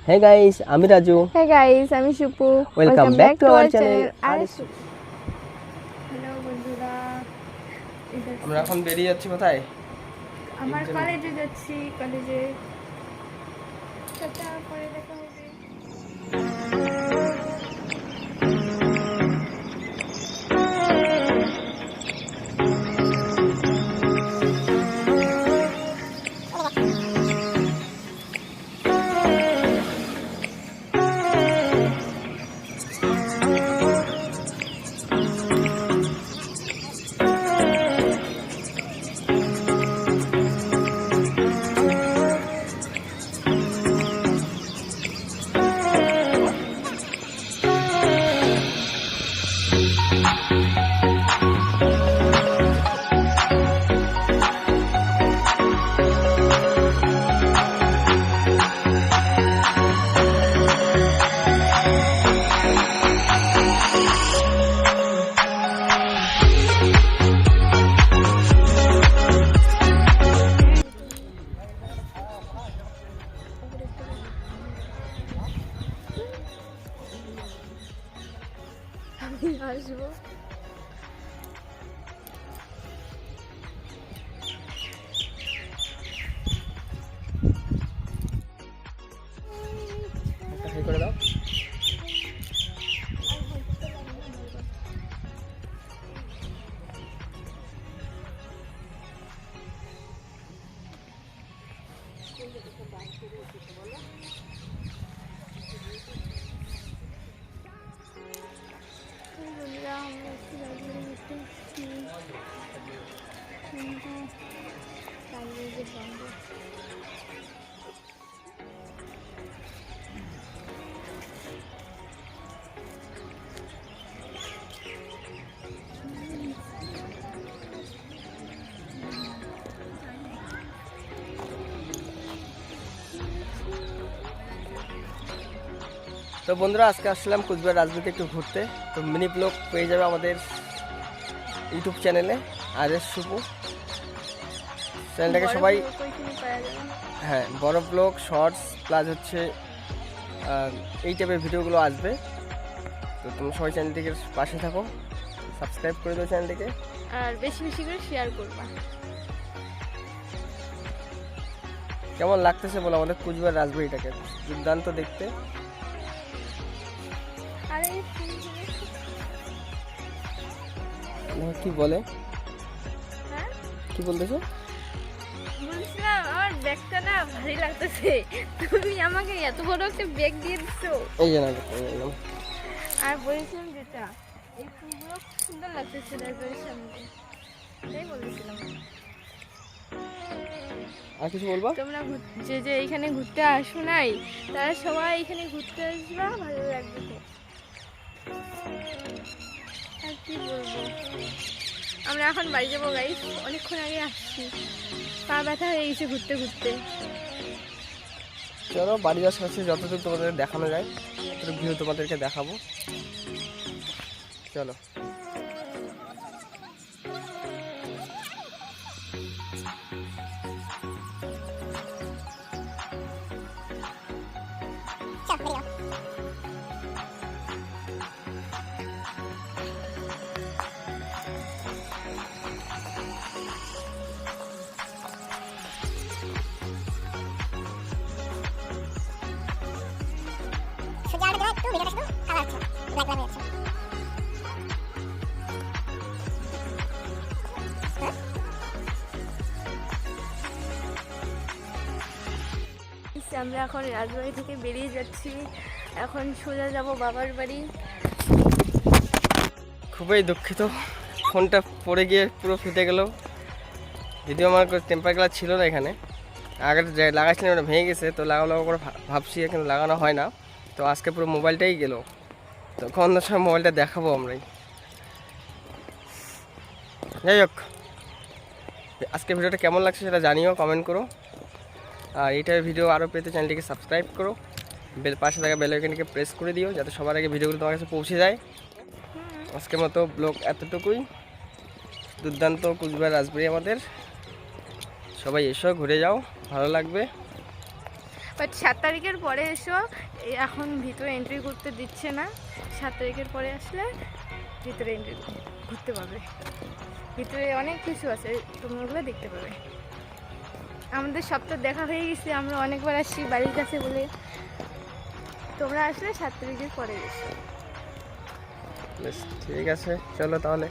Hey guys, আমি Raju. Hey guys, আমি Supu. Welcome back to our channel. Hello বন্ধুরা, আমরা এখন বেরিয়ে যাচ্ছি কোথায়? আমার কলেজে যাচ্ছি, কলেজে টাটা, পরে দেখা হবে। আমি আসবো। করে দাও। তো বন্ধুরা, আজকে আসলাম কুচবিহার রাজনীতি একটু ঘুরতে। তো মিনি ব্লগ পেয়ে যাবে আমাদের ইউটিউব চ্যানেলে আর.এস. সুপু চ্যানেলটাকে সবাই, হ্যাঁ, বড় ব্লগ, শর্টস প্লাস হচ্ছে এই টাইপের ভিডিওগুলো আসবে। তো তুমি সবাই চ্যানেলটিকে পাশে থাকো, সাবস্ক্রাইব করে দাও চ্যানেলটিকে, আর বেশি বেশি করে শেয়ার করবা। কেমন লাগতেছে বলো আমাদের কুচবিহার রাজবাড়িটাকে? দুর্দান্ত দেখতে। কি বলে, কি বলতেছো? বলছিলাম আমার ব্যাগটা না ভারী লাগতেছে, তুমি আমাকে এত বড় একটা ব্যাগ দিয়ে দিছো। এই যে না, আর বলেছিলাম যেটা এই ফুলগুলো খুব সুন্দর লাগতেছে রাজবাড়ির সামনে, এটাই বলেছিলাম। আর কিছু বলবো? তোমরা যে যে এখানে ঘুরতে আসো নাই, তারা সবাই এখানে ঘুরতে আসবা, ভালো লাগবে তো। আর কি বলবো, আমরা এখন বাড়ি যাবো গাইস, অনেকক্ষণ আগে আসছি, পা ব্যথা হয়ে গেছে ঘুরতে ঘুরতে। চলো বাড়ি আশেপাশে যতটুকু তোমাদের দেখানো যায় ততটুকু ভিউ তোমাদেরকে দেখাবো। চলো। আমরা এখন রাজবাড়ি থেকে বেরিয়ে যাচ্ছি, এখন সোজা যাব বাবার বাড়ি। খুবই দুঃখিত, ফোনটা পড়ে গিয়ে পুরো ফেটে গেল। যদিও আমার টেম্পার গ্লাস ছিল না এখানে, আগে লাগাইছিলাম, ওটা ভেঙে গেছে। তো লাগাবো করে ভাবছি, এখানে লাগানো হয় না। তো আজকে পুরো মোবাইলটাই গেল। তো অন্য সময় মোবাইলটা দেখাবো আমরাই। যাই হোক, আজকে ভিডিওটা কেমন লাগছে সেটা জানিও, কমেন্ট করো। আর এই টাইপের ভিডিও আরও পেতে চ্যানেলটিকে সাবস্ক্রাইব করো, পাশে থাকা বেল আইকনটিকে প্রেস করে দিও যাতে সবার আগে ভিডিওগুলো তোমার কাছে পৌঁছে যায়। আজকের মতো ব্লগ এতটুকুই। দুর্দান্ত কুচবিহার রাজবাড়ি আমাদের, সবাই এসো, ঘুরে যাও, ভালো লাগবে। বাট 7 তারিখের পরে এসো, এখন ভিতরে এন্ট্রি করতে দিচ্ছে না। 7 তারিখের পরে আসলে ভিতরে এন্ট্রি ঘুরতে পারবে। ভিতরে অনেক কিছু আছে, তোমরা ওগুলো দেখতে পাবে। আমাদের সব তো দেখা হয়ে গেছে, আমরা অনেকবার আসছি বাড়ির কাছে বলে। তোমরা আসলে 7 তারিখের পরে এসো। বেশ ঠিক আছে, চলো তাহলে।